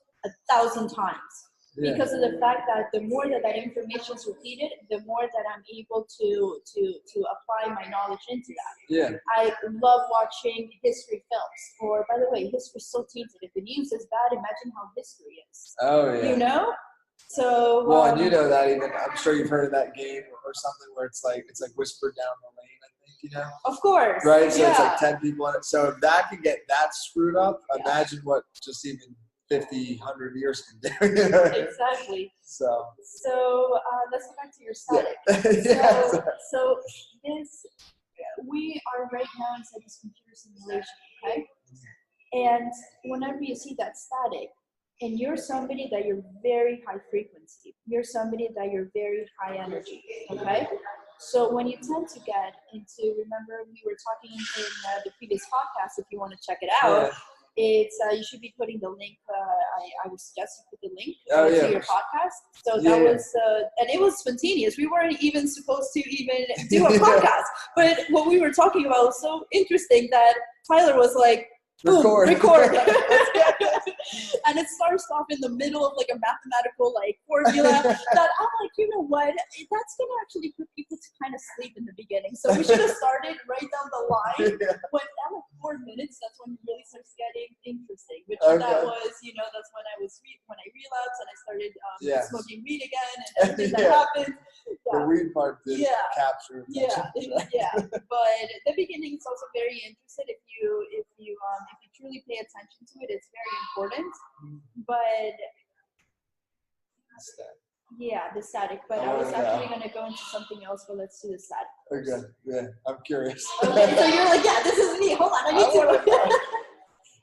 1,000 times because of the fact that the more that information is repeated, the more that I'm able to apply my knowledge into that. Yeah. I love watching history films. Or, by the way, history's so tainted. If the news is bad, imagine how history is. Oh, yeah. You know? So well, and you know that even I'm sure you've heard of that game or something where it's like whispered down the lane. I think you know. Of course. Right. So it's like 10 people in it. So if that can get that screwed up, imagine what just even 50, 100 years can do. Exactly. So let's go back to your static. Yeah. So this, we are right now inside this computer simulation, okay? And whenever you see that static, and you're somebody that you're very high frequency, you're somebody that you're very high energy, okay? So when you tend to get into, remember we were talking in the previous podcast, if you want to check it out, it's you should be putting the link, I would suggest you put the link to your podcast. So that was, and it was spontaneous. We weren't even supposed to even do a podcast, but what we were talking about was so interesting that Tyler was like, boom, record. And it starts off in the middle of like a mathematical like formula that I'm like, you know what? That's gonna actually put people to kind of sleep in the beginning. So we should have started right down the line. When that was 4 minutes, that's when it really starts getting interesting. Which that was, you know, that's when I relapsed and I started smoking weed again and everything that happened. The weed part did capture. But the beginning is also very interesting. If you truly pay attention to it, it's very important. But the static. But I was actually going to go into something else, but let's do the static first. Okay, yeah, I'm curious. Okay, so you're like, this is me. Hold on, I need to.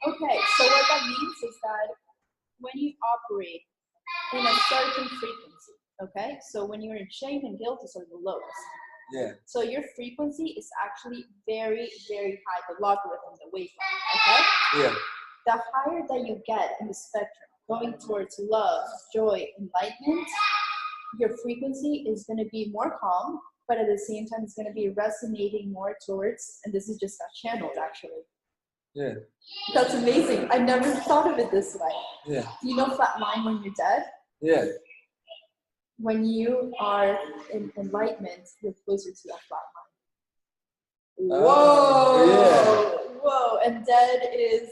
Okay, so what that means is that when you operate in a certain frequency, okay, so when you're in shame and guilt, these are the lows. Yeah. So your frequency is actually very, very high, the logarithm, the wavelength, okay? Yeah. The higher that you get in the spectrum, going towards love, joy, enlightenment, your frequency is going to be more calm, but at the same time, it's going to be resonating more towards, and this is just got channeled actually. Yeah. That's amazing. I never thought of it this way. Yeah. You know flat line when you're dead? Yeah. When you are in enlightenment, you're closer to that flat line. Whoa! Yeah. Whoa! And dead is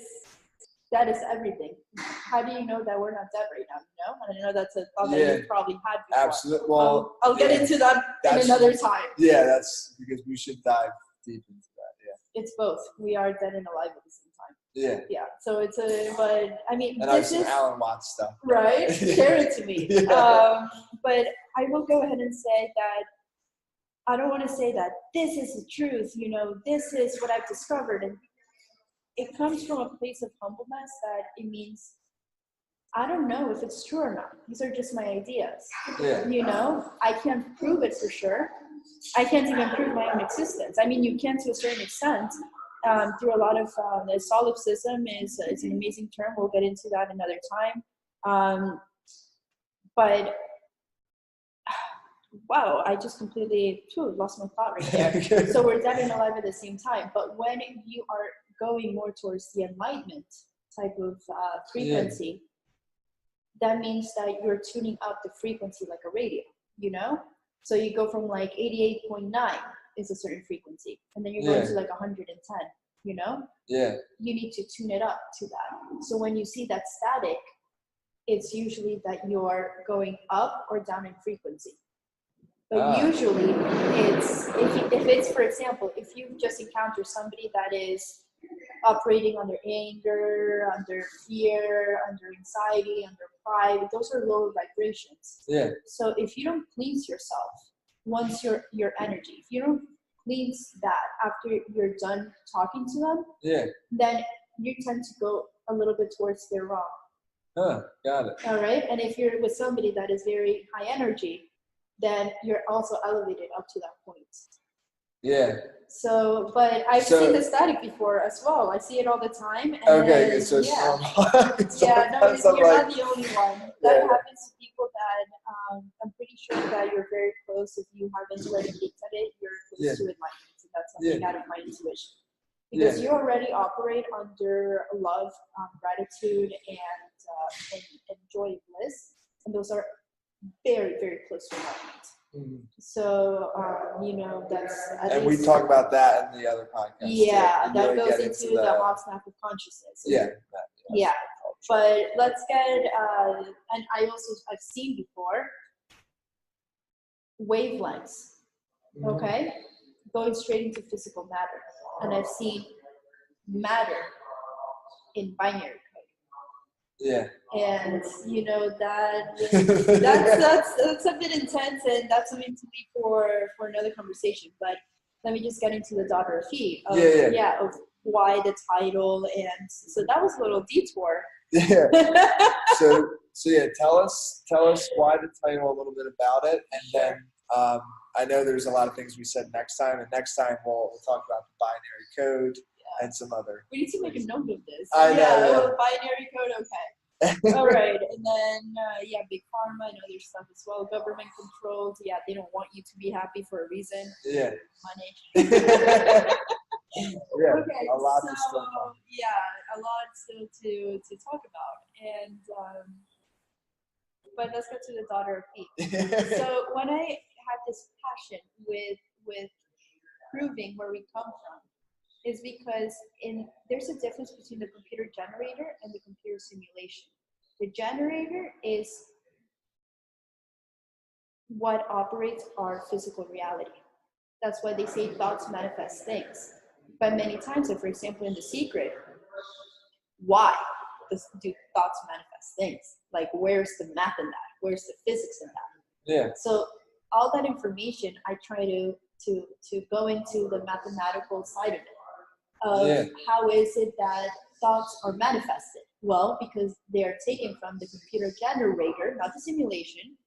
everything. How do you know that we're not dead right now? You know, and I know that's a thought that you've probably had before. Absolutely. Well, I'll get into that in another time. Yeah, that's because we should dive deep into that. Yeah. It's both. We are dead and alive at the same time. Yeah. Yeah. So it's but I mean, and this is Alan Watts stuff. Right. Share it to me. Yeah. But I will go ahead and say that I don't want to say that this is the truth. You know, this is what I've discovered, and it comes from a place of humbleness that it means I don't know if it's true or not. These are just my ideas. Yeah. You know, I can't prove it for sure. I can't even prove my own existence. I mean, you can to a certain extent through a lot of solipsism is an amazing term. We'll get into that another time. But wow, I just completely lost my thought right there. So we're dead and alive at the same time. But when you are going more towards the enlightenment type of frequency, that means that you're tuning up the frequency like a radio, you know? So you go from like 88.9 is a certain frequency, and then you're going to like 110, you know? Yeah. You need to tune it up to that. So when you see that static, it's usually that you're going up or down in frequency. But usually it's, if it's, for example, if you just encounter somebody that is operating under anger, under fear, under anxiety, under pride, those are lower vibrations. Yeah. So if you don't cleanse yourself, once your energy, if you don't cleanse that after you're done talking to them, then you tend to go a little bit towards their wrong. Got it. All right. And if you're with somebody that is very high energy, then you're also elevated up to that point. Yeah. So, but I've seen the static before as well. I see it all the time. And okay, so it's normal. You're not the only one. That happens to people that I'm pretty sure that you're very close. If you haven't already looked at it, you're close to enlightenment. So that's something out of my intuition. Because you already operate under love, gratitude, and joy and bliss. And those are very, very close to enlightenment. Mm-hmm. So, you know, that's... And we talk about that in the other podcast. Yeah, that really goes into the hot snap of consciousness. Yeah. But let's get... and I've seen before wavelengths, okay? Going straight into physical matter. And I've seen matter in binary code. Yeah. And you know that's a bit intense, and that's something to leave for another conversation. But let me just get into the daughter of He. Of why the title, and so that was a little detour. Yeah. so tell us why the title, a little bit about it, and then I know there's a lot of things we said next time, and next time we'll talk about the binary code. And some other. We need to make a note of this. Binary code, okay. All right, and then big pharma. I know there's stuff as well. Government controlled. Yeah, they don't want you to be happy for a reason. Yeah. Money. Okay. A lot to still talk. Yeah, a lot still to talk about, and but let's go to the daughter of He. So when I had this passion with proving where we come from, is because there's a difference between the computer generator and the computer simulation. The generator is what operates our physical reality. That's why they say thoughts manifest things. But many times, for example, in The Secret, why do thoughts manifest things? Like, where's the math in that? Where's the physics in that? Yeah. So all that information, I try to go into the mathematical side of it. How is it that thoughts are manifested? Well, because they are taken from the computer generator, not the simulation,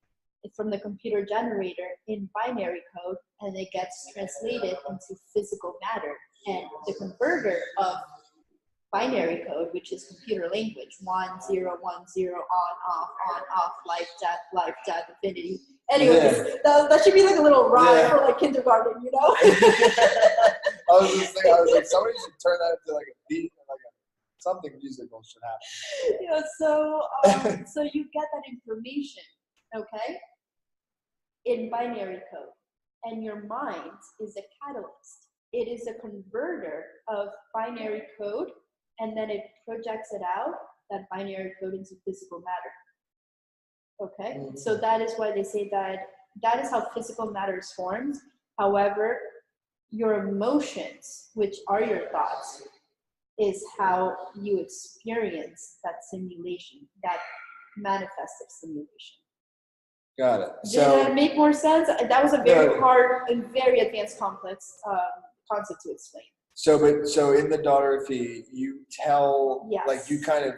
from the computer generator in binary code, and it gets translated into physical matter. And the converter of binary code, which is computer language, 1 0 1 0, on off, life, death, infinity. Anyways, that should be like a little rhyme for like kindergarten, you know? I was just thinking, I was like, somebody should turn that into like a beat or like something musical should happen. Yeah, so you get that information, okay, in binary code, and your mind is a catalyst. It is a converter of binary code, and then it projects it out, that binary code, into physical matter. Okay, so that is why they say that is how physical matter is formed. However, your emotions, which are your thoughts, is how you experience that simulation, that manifested simulation. Got it. Did that make more sense? That was a very hard and very advanced, complex concept to explain. So in The Daughter of He, you tell, yes, like you kind of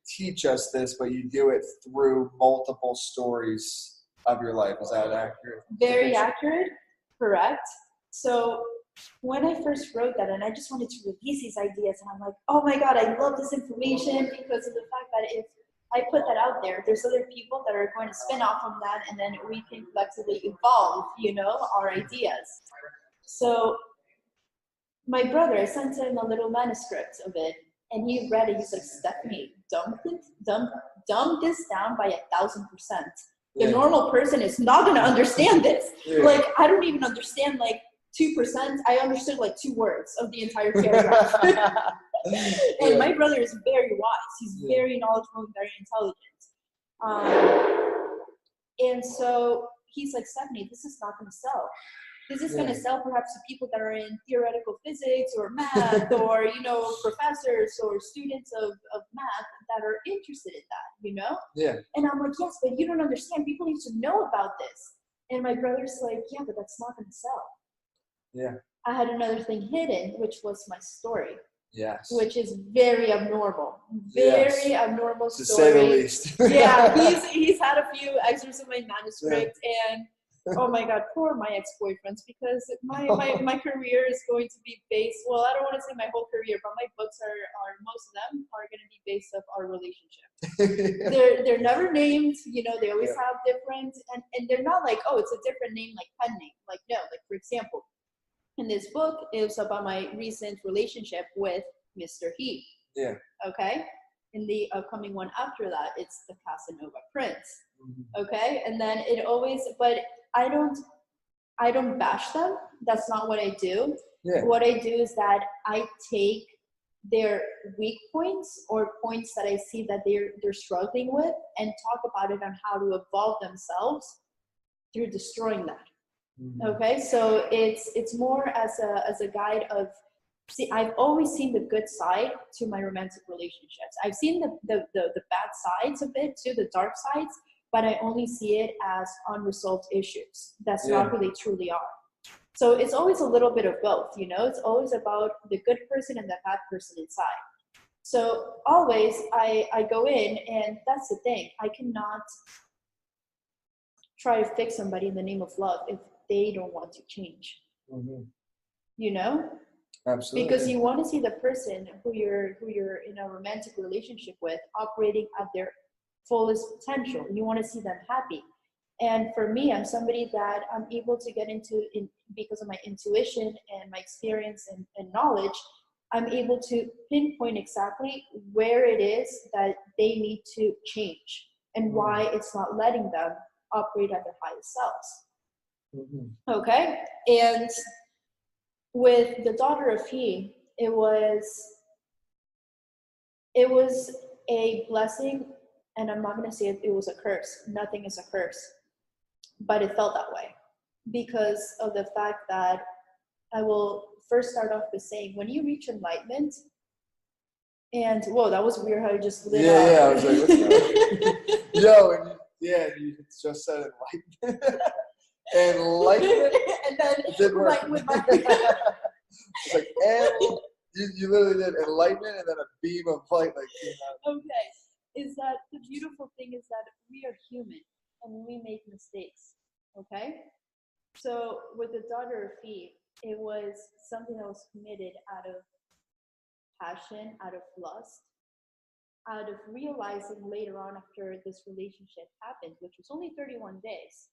teach us this, but you do it through multiple stories of your life. Is that accurate? Very accurate, correct. So when I first wrote that, and I just wanted to release these ideas, and I'm like, oh my God, I love this information because of the fact that if I put that out there, there's other people that are going to spin off from that, and then we can collectively evolve, you know, our ideas. So my brother, I sent him a little manuscript of it, and he read it. He's like, Stephanie, dumb this down by 1,000%. The normal person is not going to understand this. Like, I don't even understand like 2%. I understood like 2 words of the entire paragraph. And my brother is very wise. He's very knowledgeable and very intelligent. And so he's like, Stephanie, this is not going to sell. This is going to sell perhaps to people that are in theoretical physics or math or, you know, professors or students of math that are interested in that, you know? Yeah. And I'm like, yes, but you don't understand. People need to know about this. And my brother's like, yeah, but that's not going to sell. Yeah. I had another thing hidden, which was my story. Yes. Which is very abnormal. Very abnormal story. To say the least. Yeah, he's had a few excerpts of my manuscript, and oh my God, poor my ex-boyfriends, because my career is going to be based, well, I don't want to say my whole career, but my books are most of them are going to be based off our relationship. They're never named, you know, they always have different, and they're not like, oh, it's a different name, like pen name. Like, no, like for example, in this book, it was about my recent relationship with Mr. He. Yeah. Okay? In the upcoming one after that, it's the Casanova Prince. Mm-hmm. Okay? And then it always, but I don't bash them. That's not what I do. Yeah. What I do is that I take their weak points or points that I see that they're struggling with and talk about it on how to evolve themselves through destroying that. Mm-hmm. Okay, so it's more as a guide of, see, I've always seen the good side to my romantic relationships. I've seen the bad sides of it too, the dark sides, but I only see it as unresolved issues. That's not who they truly are. So it's always a little bit of both, you know. It's always about the good person and the bad person inside. So always I go in, and that's the thing. I cannot try to fix somebody in the name of love if they don't want to change. Mm-hmm. You know? Absolutely. Because you want to see the person who you're in a romantic relationship with operating at their fullest potential. You want to see them happy. And for me, I'm somebody that I'm able to get into because of my intuition and my experience and knowledge. I'm able to pinpoint exactly where it is that they need to change and why it's not letting them operate at their highest selves. Mm-hmm. Okay? And with The Daughter of He, it was a blessing, and I'm not going to say it was a curse. Nothing is a curse. But it felt that way because of the fact that I will first start off with saying, when you reach enlightenment, and whoa, that was weird how you just lit up. Yeah, I was like, what's going on? You just said enlightenment. Enlightenment? And then it did work. It's like, you literally did enlightenment and then a beam of light like came out. Okay. Is that the beautiful thing is that we are human. and we make mistakes. Okay? So with the daughter of Eve, it was something that was committed out of passion, out of lust, out of realizing later on after this relationship happened, which was only 31 days.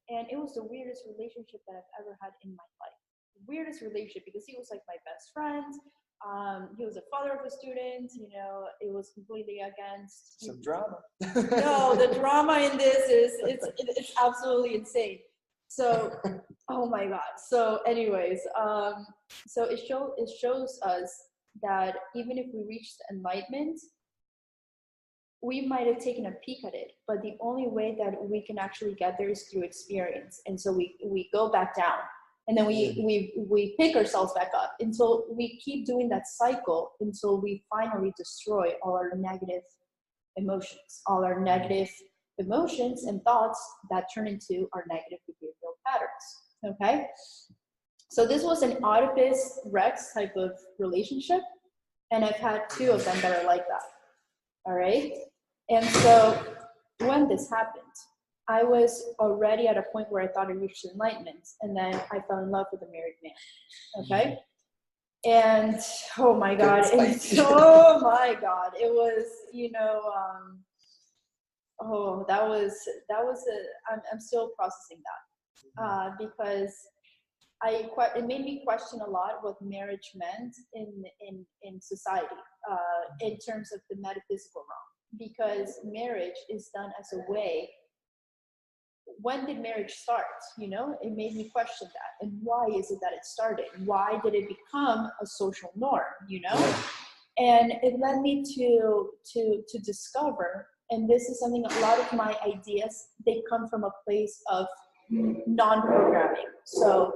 And it was the weirdest relationship that I've ever had in my life. The weirdest relationship, because he was like my best friend. He was a father of a student, you know, it was completely against some drama. No, the drama in this it's absolutely insane. So, oh my God. So anyways, so it shows us that even if we reach the enlightenment, we might have taken a peek at it, but the only way that we can actually get there is through experience. And so we go back down, and then we pick ourselves back up until we keep doing that cycle until we finally destroy all our negative emotions, all our negative emotions and thoughts that turn into our negative behavioral patterns. Okay? So this was an Oedipus Rex type of relationship, and I've had 2 of them that are like that. All right? And so when this happened, I was already at a point where I thought I reached enlightenment, and then I fell in love with a married man. Okay? And oh my God, oh my God, it was, you know, I'm still processing that because it made me question a lot what marriage meant in society in terms of the metaphysical realm, because marriage is done as a way. When did marriage start? You know, it made me question that. And why is it that it started? Why did it become a social norm? You know, and it led me to discover. And this is something, a lot of my ideas, they come from a place of non-programming. So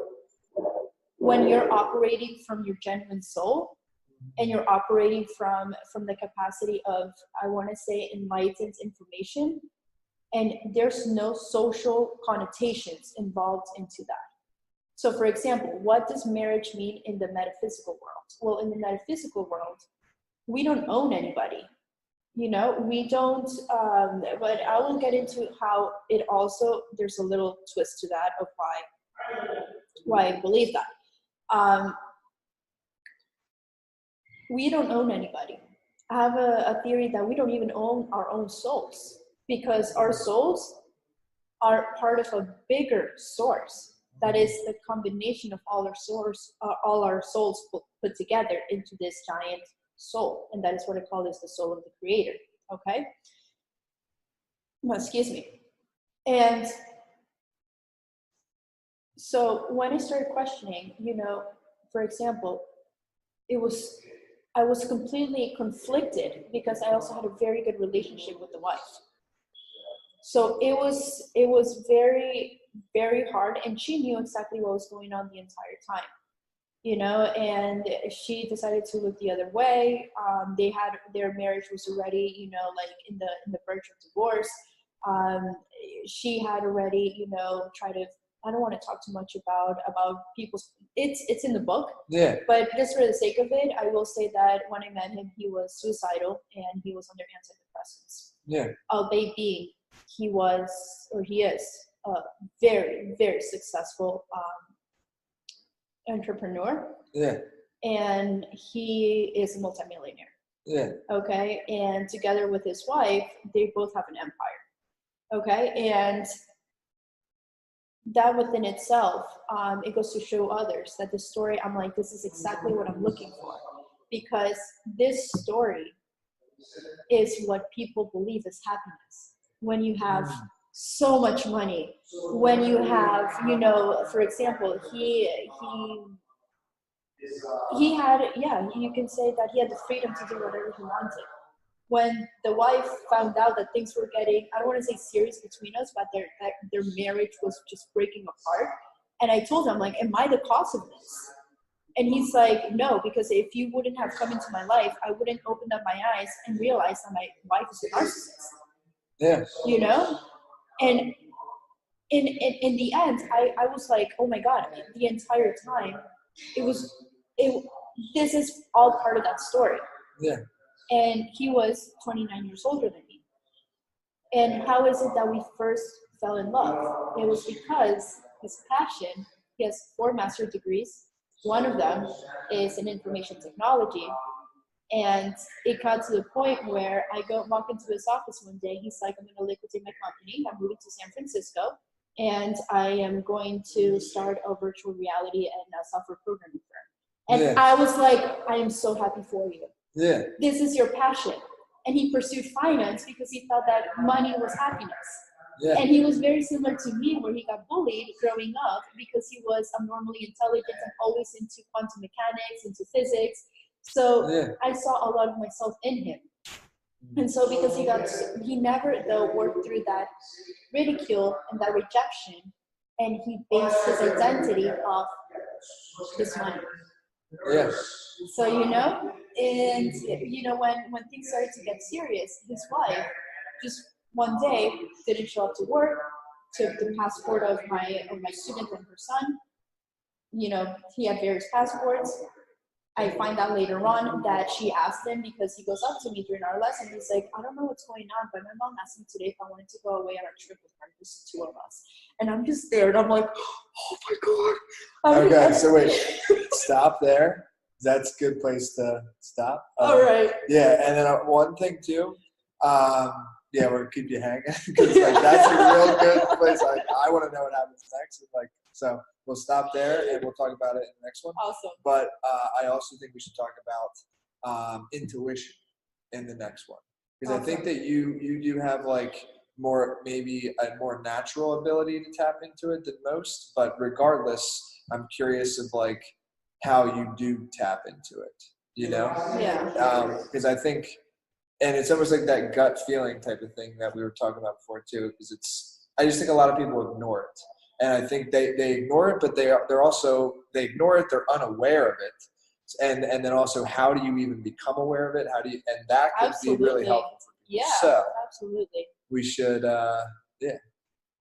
when you're operating from your genuine soul, and you're operating from the capacity of, I want to say, enlightened information, and there's no social connotations involved into that. So for example, what does marriage mean in the metaphysical world? Well, in the metaphysical world, we don't own anybody. You know, we don't, but I will get into how it also, there's a little twist to that of why I believe that. We don't own anybody. I have a theory that we don't even own our own souls, because our souls are part of a bigger source that is the combination of all our souls put together into this giant soul, and that is what I call this the soul of the creator. Okay, excuse me. And so when I started questioning, you know, for example, I was completely conflicted because I also had a very good relationship with the wife. So it was very, very hard, and she knew exactly what was going on the entire time. You know, and she decided to look the other way. Their marriage was already, you know, like in the verge of divorce. She had already, you know, tried to. I don't want to talk too much about people's. It's in the book. Yeah. But just for the sake of it, I will say that when I met him, he was suicidal and he was under antidepressants. Yeah. Albeit being he is a very, very successful entrepreneur. Yeah. And he is a multimillionaire. Yeah. Okay. And together with his wife, they both have an empire. Okay. And that within itself, it goes to show others that the story, I'm like, this is exactly what I'm looking for. Because this story is what people believe is happiness. When you have so much money, when you have, you know, for example, he had, yeah, you can say that he had the freedom to do whatever he wanted. When the wife found out that things were getting, I don't want to say serious between us, but their marriage was just breaking apart. And I told him, like, am I the cause of this? And he's like, no, because if you wouldn't have come into my life, I wouldn't open up my eyes and realize that my wife is a narcissist. Yeah. You know? And in the end, I was like, oh my God, the entire time, this is all part of that story. Yeah. And he was 29 years older than me. And how is it that we first fell in love? It was because his passion, he has 4 master's degrees. One of them is in information technology. And it got to the point where I walk into his office one day. He's like, I'm going to liquidate my company. I'm moving to San Francisco. And I am going to start a virtual reality and a software programming firm. And I was like, I am so happy for you. Yeah. This is your passion. And he pursued finance because he thought that money was happiness. Yeah. And he was very similar to me, where he got bullied growing up because he was abnormally intelligent and always into quantum mechanics, into physics. So I saw a lot of myself in him. And so because he never though worked through that ridicule and that rejection, and he based his identity off his money. Yeah. So, you know, and, you know, when things started to get serious, his wife just one day didn't show up to work, took the passport of my student and her son. You know, he had various passports. I find out later on that she asked him, because he goes up to me during our lesson. He's like, I don't know what's going on, but my mom asked me today if I wanted to go away on a trip with her, just the 2 of us. And I'm just there, and I'm like, oh my God. Okay, so wait, stop there. That's a good place to stop. All right. Yeah, and then one thing too, we're gonna keep you hanging, because like that's a real good place. Like, I want to know what happens next. Like, so we'll stop there and we'll talk about it in the next one. Awesome. But I also think we should talk about intuition in the next one, because awesome. I think that you do have like maybe a more natural ability to tap into it than most. But regardless, I'm curious of like how you do tap into it. You know? Yeah. Because I think. And it's almost like that gut feeling type of thing that we were talking about before too, because I just think a lot of people ignore it. And I think they ignore it, but they ignore it, they're unaware of it. And then also, how do you even become aware of it? And that could be really helpful for you. Yeah, so absolutely. We should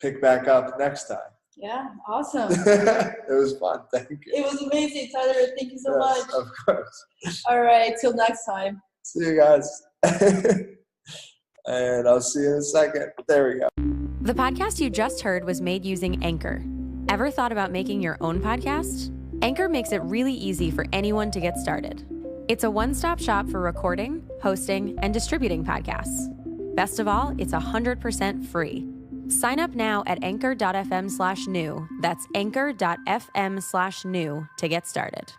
pick back up next time. Yeah, awesome. It was fun. Thank you. It was amazing, Tyler. Thank you so much. Of course. All right, till next time. See you guys. And I'll see you in a second. There we go. The podcast you just heard was made using Anchor. Ever thought about making your own podcast? Anchor makes it really easy for anyone to get started. It's a one-stop shop for recording, hosting, and distributing podcasts. Best of all, it's 100% free. Sign up now at anchor.fm/new. That's anchor.fm/new to get started.